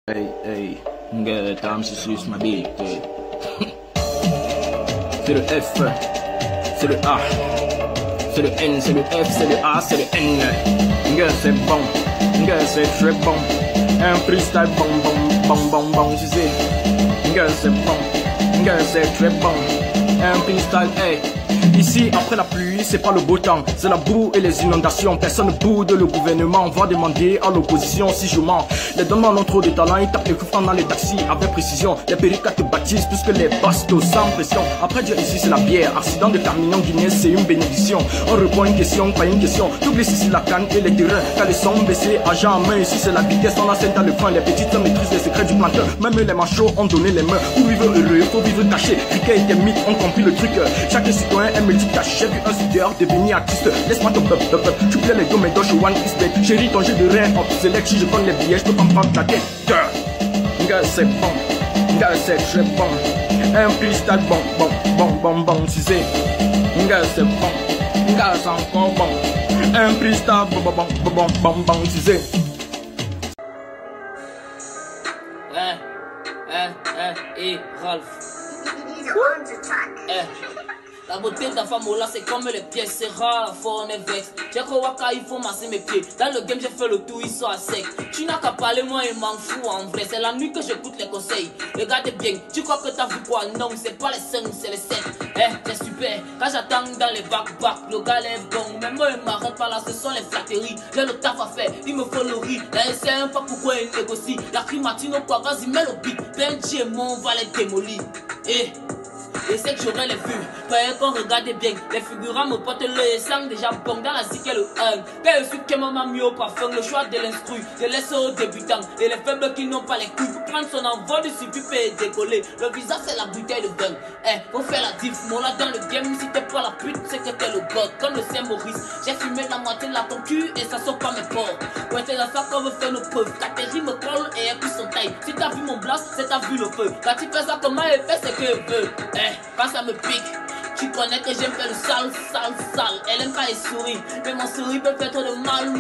Hey, tam sus ma bite. C'est le F, c'est le A, c'est le N, c'est le F, c'est le A, c'est le N. C'est bon, c'est très bon. Un freestyle bon, tu sais. C'est bon, c'est très bon. Un freestyle, hey. Ici, après la pluie, c'est pas le beau temps, c'est la boue et les inondations. Personne ne boude le gouvernement, on va demander à l'opposition si je mens. Les donneurs ont trop de talent, ils tapent les coups francs dans les taxis avec précision. Les péricates baptisent plus que les bastos sans pression. Après Dieu ici c'est la bière, accident de terminant guinéen c'est une bénédiction. On répond une question, pas une question. T'oublies ici la canne et les terrains, quand les sons baissés, agent en main. Ici c'est la vitesse, on assène dans le frein. Les petites maîtrisent les secrets du planteur. Même les machos ont donné les mains. Pour vivre heureux, faut vivre caché. Riquet et des mythes ont compris le truc. Chaque citoyen est multitâche. J'ai vu un soudeur devenir artiste. Laisse-moi te peuple. Tu plais les dos, mais je one is dead. Chérie, ton jeu de rein, hop, select. Si je prends les billets, je peux pas me prendre la tête. C'est bon. C'est très bon. Un freestyle bon, tu sais. C'est bon. C'est encore bon. Un freestyle bon, tu sais. Ralph. La beauté de la femme là c'est comme les pièces, c'est rare, la fois on est vexe. J'ai qu'au waka il faut masser mes pieds. Dans le game j'ai fait le tour, ils sont à sec. Tu n'as qu'à parler, moi il m'en fout en vrai. C'est la nuit que j'écoute les conseils. Regardez bien, tu crois que t'as vu quoi? Non, c'est pas les 5, c'est les 7. C'est super, quand j'attends dans les bacs, le gars est bon. Mais moi il m'arrête pas là, ce sont les flatteries. J'ai le taf à faire, il me faut le riz. Là il sait pas pourquoi il négocie. La crimatine quoi, vas-y mets le beat. Benji et moi on va les démolir. Et c'est que j'aurais les vues, croyez qu'on regardait bien. Les figurants me portent le sang déjà bon dans la zik et le 1. Quand je suis que maman mieux au parfum, le choix de l'instru, je laisse aux débutants. Et les faibles qui n'ont pas les couilles, pour prendre son envol, il suffit de décoller. Le visage c'est la bouteille de vin. Faut faire la diff, mon là dans le game, si t'es pas la pute, c'est que t'es le god. Comme le Saint-Maurice, j'ai fumé la moitié de la ton cul et ça sort pas mes pores. Ouais, c'est la ça qu'on veut faire nos preuves. Catherine me colle et elle pousse son taille. Si t'as vu mon blast, c'est t'as vu le feu. Quand tu fais ça, comment elle fait, c'est que veut. Quand ça me pique, tu connais que j'aime faire le sale. Elle aime pas les souris, mais mon souris peut faire trop de mal.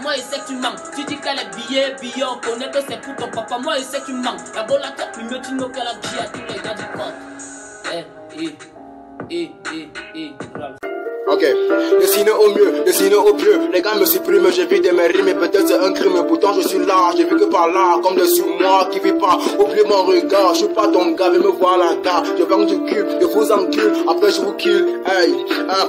Moi je sais que tu manques. Tu dis qu'elle est billets, on connaît que c'est pour ton papa. Moi je sais que tu manques. La bonne la tête, plus mieux tu n'as qu'elle a dit à tous les gars du code. Ok, dessiner au mieux, dessiner au pieu. Les gars me suppriment, j'évite mes rimes et peut-être c'est un crime. Pourtant je suis là, j'ai vu que par là, comme des sur moi qui vit pas. Oublie mon regard, je suis pas ton gars, viens me voir la gare. Je vends du cul, je vous encule, après je vous kill. Hey,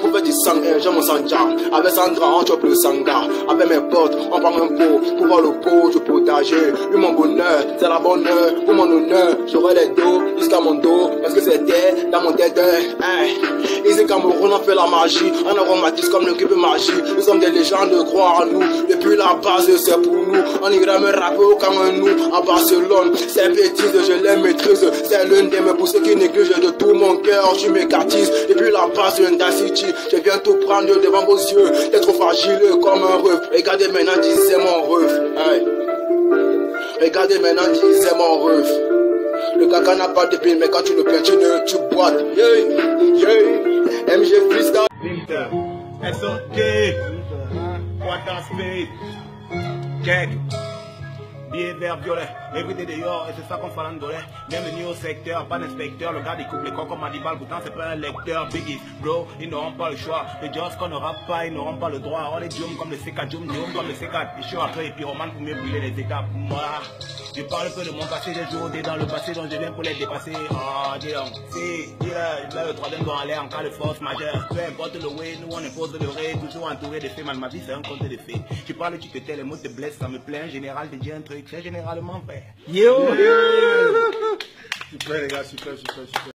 pour faire du sang, j'ai mon sanja. Avec Sandra, on chope le sanga. Avec mes potes, on prend un pot. Pour voir le pot, je potager. Oui, mon bonheur, c'est la bonne heure. Pour mon honneur, j'aurai les dos jusqu'à mon dos. Parce que c'était dans mon tête. Hey, Ici Cameroun, on fait la magie. On aromatise comme le cube magie. Nous sommes des légendes, croire en nous. Depuis la base, c'est pour nous. On ira me rapper comme nous. À Barcelone, ces bêtises, je les maîtrise. C'est l'une de mes poussées qui néglige de tout mon cœur. Je m'écartise. Depuis la base d'un City, je viens tout prendre devant vos yeux. T'es trop fragile comme un ref. Regardez maintenant, disez mon ref. Hey. Regardez maintenant, disez mon ref. Le caca n'a pas de pile, mais quand tu le piétines, tu boites. MG freestyle. Winter, SOK, Water Speed, check, billet vert violet, everyday dehors, et c'est ça qu'on fait en dollar. Bienvenue au secteur, pas d'inspecteur, le gars découpe les corps comme Adibal, pourtant c'est pas un lecteur. Biggie, bro, ils n'auront pas le choix. Les jobs qu'on n'aura pas, ils n'auront pas le droit. On est Dium comme le C4, Dium comme le C4. Et je suis après les pyromanes pour mieux brûler les étapes. Moi, je parle peu de mon passé, j'ai joué dans le passé, donc je viens pour les dépasser. Oh, dis donc, si, je mets le troisième doigt en l'air en cas de force majeure. Peu importe le way, nous on impose le ré, toujours entouré de faits. Ma vie c'est un conte de faits. Tu parles, tu te tais, les mots te blessent, ça me plaît. En général, je dis un truc, c'est généralement vrai. Yo! Super les gars, super.